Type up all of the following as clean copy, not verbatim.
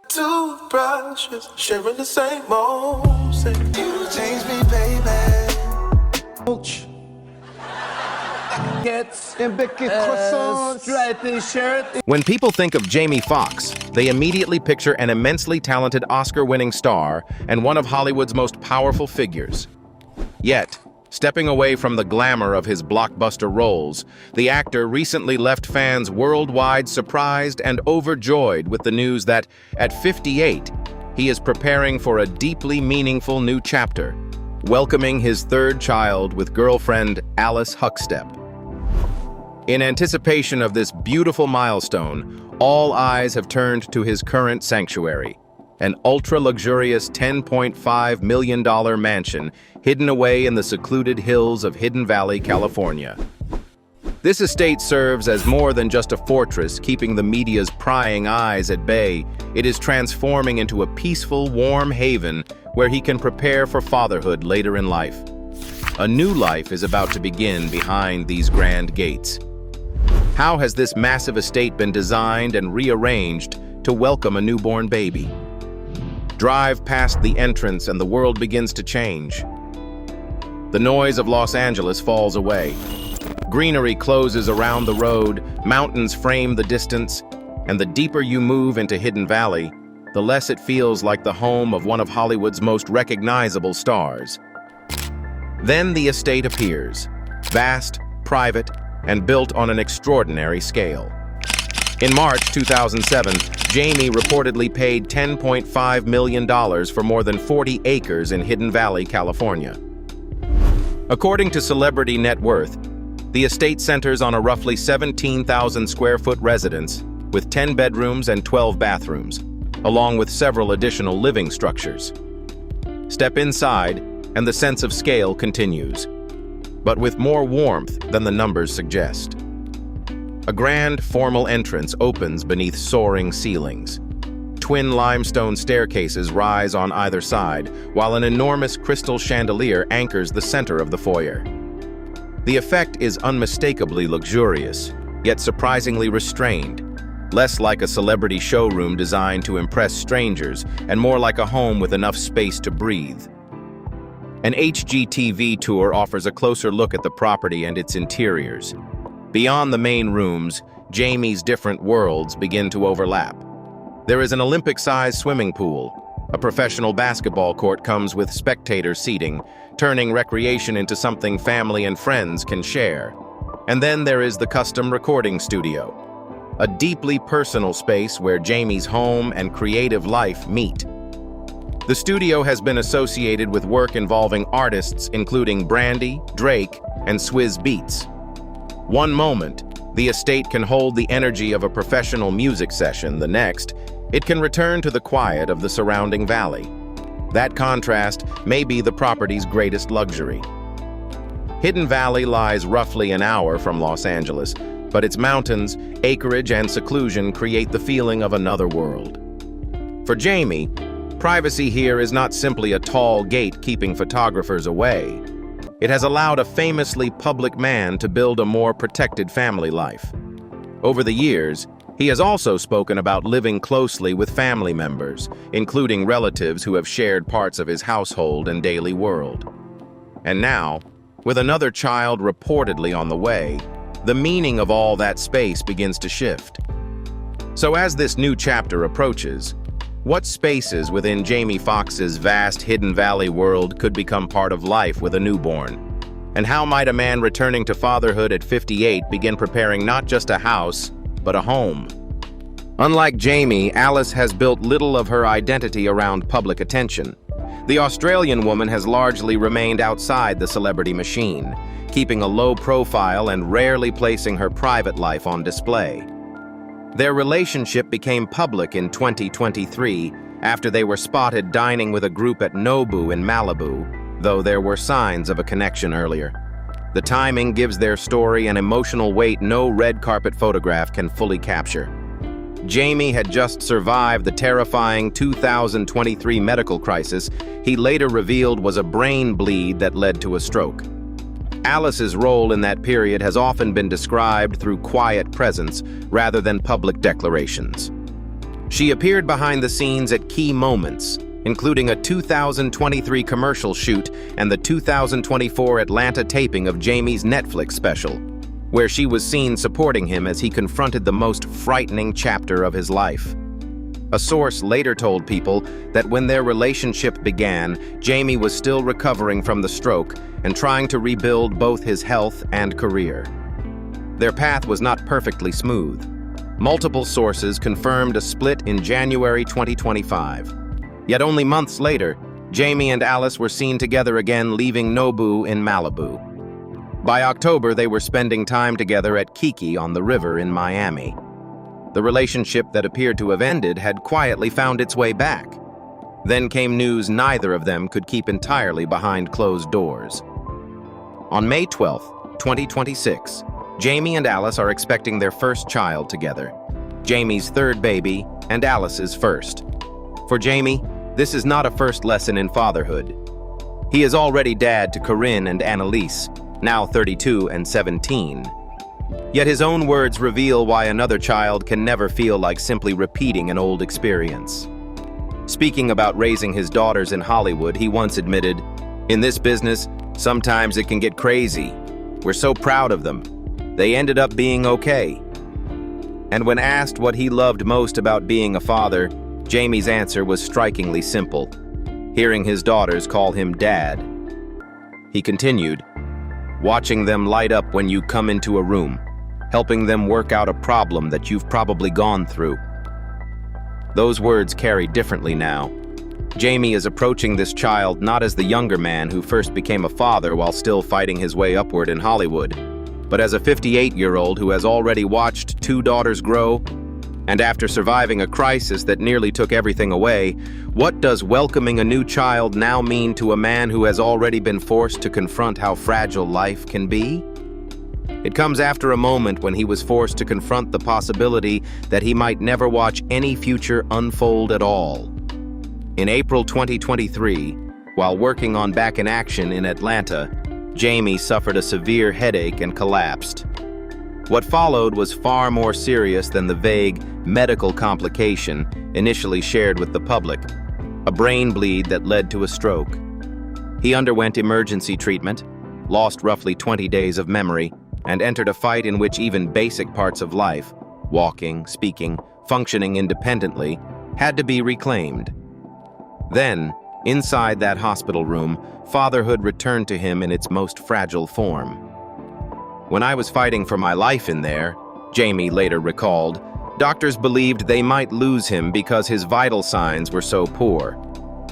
Two brushes sharing the same mold. Say, you change me, baby. Stripy shirt. When people think of Jamie Foxx, they immediately picture an immensely talented Oscar-winning star and one of Hollywood's most powerful figures. Yet, stepping away from the glamour of his blockbuster roles, the actor recently left fans worldwide surprised and overjoyed with the news that, at 58, he is preparing for a deeply meaningful new chapter, welcoming his third child with girlfriend Alice Huckstep. In anticipation of this beautiful milestone, all eyes have turned to his current sanctuary, an ultra-luxurious $10.5 million mansion hidden away in the secluded hills of Hidden Valley, California. This estate serves as more than just a fortress keeping the media's prying eyes at bay. It is transforming into a peaceful, warm haven where he can prepare for fatherhood later in life. A new life is about to begin behind these grand gates. How has this massive estate been designed and rearranged to welcome a newborn baby? Drive past the entrance and the world begins to change. The noise of Los Angeles falls away. Greenery closes around the road, mountains frame the distance, and the deeper you move into Hidden Valley, the less it feels like the home of one of Hollywood's most recognizable stars. Then the estate appears, vast, private, and built on an extraordinary scale. In March 2007, Jamie reportedly paid $10.5 million for more than 40 acres in Hidden Valley, California. According to Celebrity Net Worth, the estate centers on a roughly 17,000 square foot residence with 10 bedrooms and 12 bathrooms, along with several additional living structures. Step inside, and the sense of scale continues, but with more warmth than the numbers suggest. A grand, formal entrance opens beneath soaring ceilings. Twin limestone staircases rise on either side, while an enormous crystal chandelier anchors the center of the foyer. The effect is unmistakably luxurious, yet surprisingly restrained, less like a celebrity showroom designed to impress strangers and more like a home with enough space to breathe. An HGTV tour offers a closer look at the property and its interiors. Beyond the main rooms, Jamie's different worlds begin to overlap. There is an Olympic-sized swimming pool. A professional basketball court comes with spectator seating, turning recreation into something family and friends can share. And then there is the custom recording studio, a deeply personal space where Jamie's home and creative life meet. The studio has been associated with work involving artists including Brandy, Drake, and Swizz Beatz. One moment, the estate can hold the energy of a professional music session. The next, it can return to the quiet of the surrounding valley. That contrast may be the property's greatest luxury. Hidden Valley lies roughly an hour from Los Angeles, but its mountains, acreage, and seclusion create the feeling of another world. For Jamie, privacy here is not simply a tall gate keeping photographers away. It has allowed a famously public man to build a more protected family life. Over the years, he has also spoken about living closely with family members, including relatives who have shared parts of his household and daily world. And now, with another child reportedly on the way, the meaning of all that space begins to shift. So as this new chapter approaches, what spaces within Jamie Foxx's vast Hidden Valley world could become part of life with a newborn? And how might a man returning to fatherhood at 58 begin preparing not just a house, but a home? Unlike Jamie, Alice has built little of her identity around public attention. The Australian woman has largely remained outside the celebrity machine, keeping a low profile and rarely placing her private life on display. Their relationship became public in 2023 after they were spotted dining with a group at Nobu in Malibu, though there were signs of a connection earlier. The timing gives their story an emotional weight no red carpet photograph can fully capture. Jamie had just survived the terrifying 2023 medical crisis he later revealed was a brain bleed that led to a stroke. Alice's role in that period has often been described through quiet presence rather than public declarations. She appeared behind the scenes at key moments, including a 2023 commercial shoot and the 2024 Atlanta taping of Jamie's Netflix special, where she was seen supporting him as he confronted the most frightening chapter of his life. A source later told People that when their relationship began, Jamie was still recovering from the stroke and trying to rebuild both his health and career. Their path was not perfectly smooth. Multiple sources confirmed a split in January 2025. Yet only months later, Jamie and Alice were seen together again, leaving Nobu in Malibu. By October, they were spending time together at Kiki on the river in Miami. The relationship that appeared to have ended had quietly found its way back. Then came news neither of them could keep entirely behind closed doors. On May 12, 2026, Jamie and Alice are expecting their first child together, Jamie's third baby and Alice's first. For Jamie, this is not a first lesson in fatherhood. He is already dad to Corinne and Annalise, now 32 and 17. Yet his own words reveal why another child can never feel like simply repeating an old experience. Speaking about raising his daughters in Hollywood, he once admitted, "In this business, sometimes it can get crazy. We're so proud of them. They ended up being okay." And when asked what he loved most about being a father, Jamie's answer was strikingly simple: hearing his daughters call him Dad. He continued, "Watching them light up when you come into a room, helping them work out a problem that you've probably gone through." Those words carry differently now. Jamie is approaching this child not as the younger man who first became a father while still fighting his way upward in Hollywood, but as a 58-year-old who has already watched 2 daughters grow. And after surviving a crisis that nearly took everything away, what does welcoming a new child now mean to a man who has already been forced to confront how fragile life can be? It comes after a moment when he was forced to confront the possibility that he might never watch any future unfold at all. In April 2023, while working on Back in Action in Atlanta, Jamie suffered a severe headache and collapsed. What followed was far more serious than the vague medical complication initially shared with the public, a brain bleed that led to a stroke. He underwent emergency treatment, lost roughly 20 days of memory, and entered a fight in which even basic parts of life, walking, speaking, functioning independently, had to be reclaimed. Then, inside that hospital room, fatherhood returned to him in its most fragile form. "When I was fighting for my life in there," Jamie later recalled, "doctors believed they might lose him because his vital signs were so poor.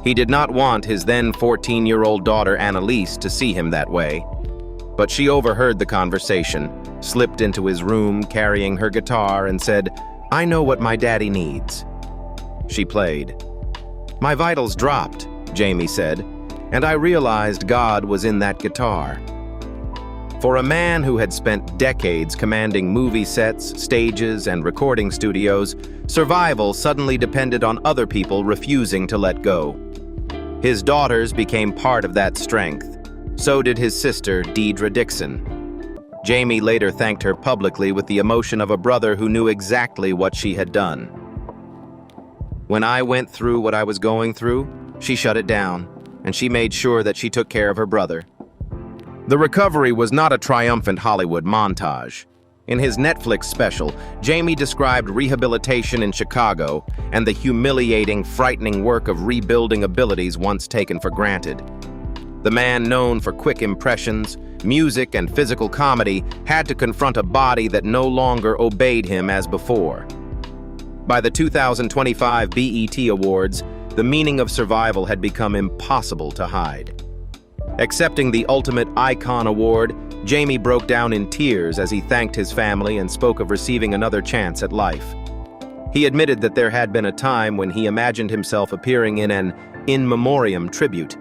He did not want his then 14-year-old daughter Annalise to see him that way. But she overheard the conversation, slipped into his room carrying her guitar and said, 'I know what my daddy needs.' She played. My vitals dropped," Jamie said, "and I realized God was in that guitar." For a man who had spent decades commanding movie sets, stages, and recording studios, survival suddenly depended on other people refusing to let go. His daughters became part of that strength. So did his sister, Deidre Dixon. Jamie later thanked her publicly with the emotion of a brother who knew exactly what she had done. "When I went through what I was going through, she shut it down, and she made sure that she took care of her brother." The recovery was not a triumphant Hollywood montage. In his Netflix special, Jamie described rehabilitation in Chicago and the humiliating, frightening work of rebuilding abilities once taken for granted. The man known for quick impressions, music, and physical comedy had to confront a body that no longer obeyed him as before. By the 2025 BET Awards, the meaning of survival had become impossible to hide. Accepting the Ultimate Icon Award, Jamie broke down in tears as he thanked his family and spoke of receiving another chance at life. He admitted that there had been a time when he imagined himself appearing in an in memoriam tribute.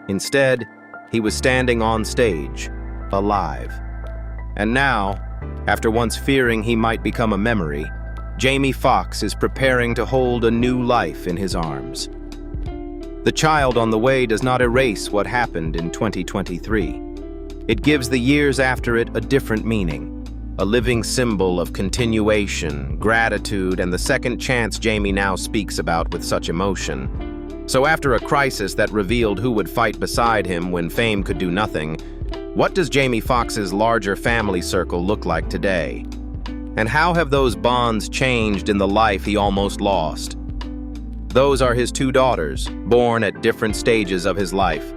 Instead, he was standing on stage, alive. And now, after once fearing he might become a memory, Jamie Foxx is preparing to hold a new life in his arms. The child on the way does not erase what happened in 2023. It gives the years after it a different meaning, a living symbol of continuation, gratitude, and the second chance Jamie now speaks about with such emotion. So after a crisis that revealed who would fight beside him when fame could do nothing, what does Jamie Foxx's larger family circle look like today? And how have those bonds changed in the life he almost lost? Those are his two daughters, born at different stages of his life.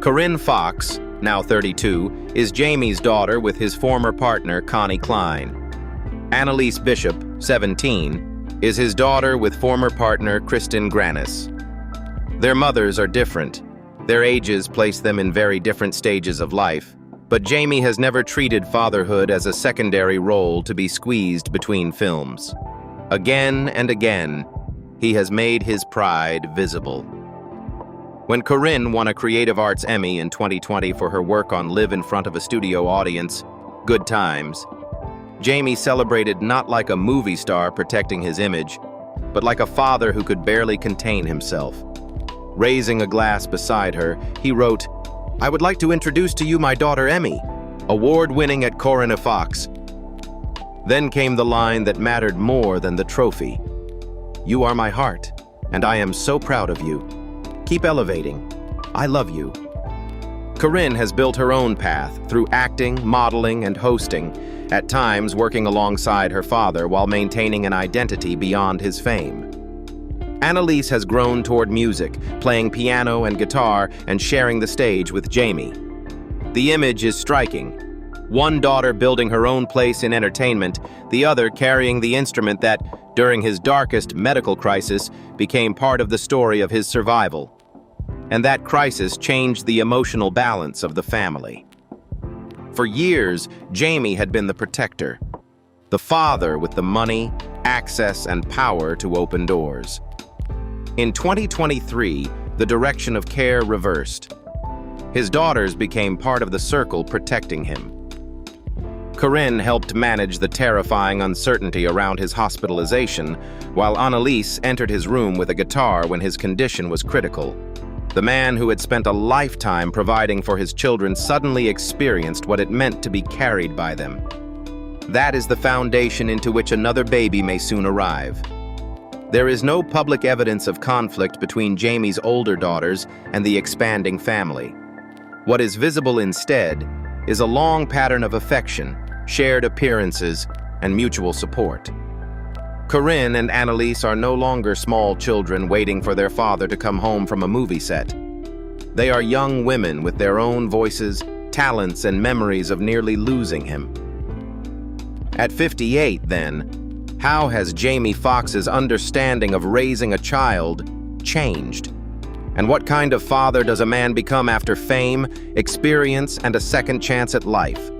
Corinne Foxx, now 32, is Jamie's daughter with his former partner, Connie Klein. Annalise Bishop, 17, is his daughter with former partner, Kristen Granis. Their mothers are different. Their ages place them in very different stages of life, but Jamie has never treated fatherhood as a secondary role to be squeezed between films. Again and again, he has made his pride visible. When Corinne won a Creative Arts Emmy in 2020 for her work on Live in Front of a Studio Audience, Good Times, Jamie celebrated not like a movie star protecting his image, but like a father who could barely contain himself. Raising a glass beside her, he wrote, "I would like to introduce to you my daughter Emmy, award-winning at Corinne Foxx." Then came the line that mattered more than the trophy. "You are my heart, and I am so proud of you. Keep elevating. I love you." Corinne has built her own path through acting, modeling, and hosting, at times working alongside her father while maintaining an identity beyond his fame. Annalise has grown toward music, playing piano and guitar and sharing the stage with Jamie. The image is striking. One daughter building her own place in entertainment, the other carrying the instrument that, during his darkest medical crisis, became part of the story of his survival. And that crisis changed the emotional balance of the family. For years, Jamie had been the protector, the father with the money, access, and power to open doors. In 2023, the direction of care reversed. His daughters became part of the circle protecting him. Corinne helped manage the terrifying uncertainty around his hospitalization, while Annalise entered his room with a guitar when his condition was critical. The man who had spent a lifetime providing for his children suddenly experienced what it meant to be carried by them. That is the foundation into which another baby may soon arrive. There is no public evidence of conflict between Jamie's older daughters and the expanding family. What is visible instead is a long pattern of affection, shared appearances, and mutual support. Corinne and Annalise are no longer small children waiting for their father to come home from a movie set. They are young women with their own voices, talents, and memories of nearly losing him. At 58, then, how has Jamie Foxx's understanding of raising a child changed? And what kind of father does a man become after fame, experience, and a second chance at life?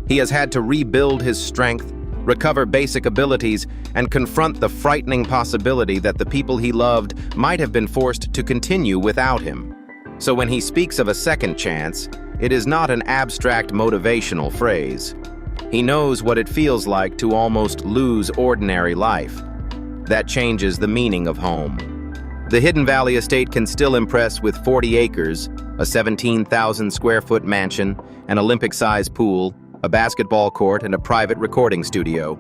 He has had to rebuild his strength, recover basic abilities, and confront the frightening possibility that the people he loved might have been forced to continue without him. So when he speaks of a second chance, it is not an abstract motivational phrase. He knows what it feels like to almost lose ordinary life. That changes the meaning of home. The Hidden Valley estate can still impress with 40 acres, a 17,000 square foot mansion, an Olympic-sized pool, a basketball court, and a private recording studio.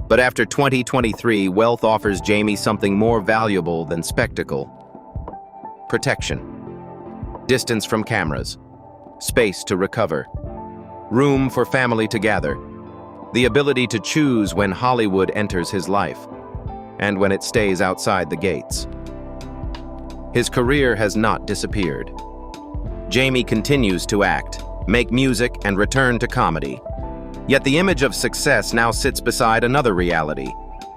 But after 2023, wealth offers Jamie something more valuable than spectacle. Protection. Distance from cameras. Space to recover. Room for family to gather. The ability to choose when Hollywood enters his life, and when it stays outside the gates. His career has not disappeared. Jamie continues to act, make music, and return to comedy. Yet the image of success now sits beside another reality,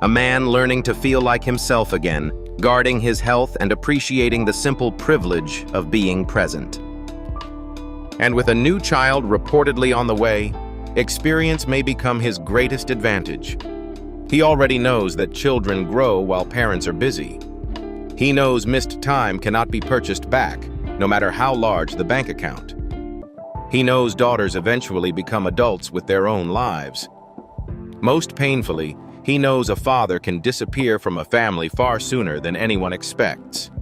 a man learning to feel like himself again, guarding his health and appreciating the simple privilege of being present. And with a new child reportedly on the way, experience may become his greatest advantage. He already knows that children grow while parents are busy. He knows missed time cannot be purchased back, no matter how large the bank account. He knows daughters eventually become adults with their own lives. Most painfully, he knows a father can disappear from a family far sooner than anyone expects.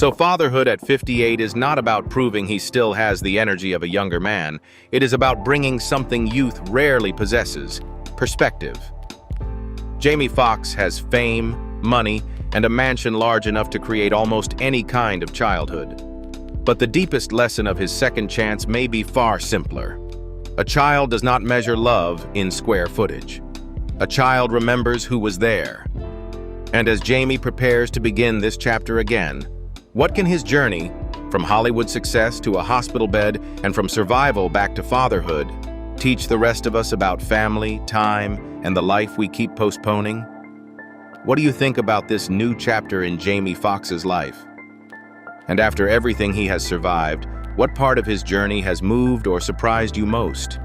So fatherhood at 58 is not about proving he still has the energy of a younger man. It is about bringing something youth rarely possesses: perspective. Jamie Foxx has fame, money, and a mansion large enough to create almost any kind of childhood. But the deepest lesson of his second chance may be far simpler. A child does not measure love in square footage. A child remembers who was there. And as Jamie prepares to begin this chapter again, what can his journey, from Hollywood success to a hospital bed and from survival back to fatherhood, teach the rest of us about family, time, and the life we keep postponing? What do you think about this new chapter in Jamie Foxx's life? And after everything he has survived, what part of his journey has moved or surprised you most?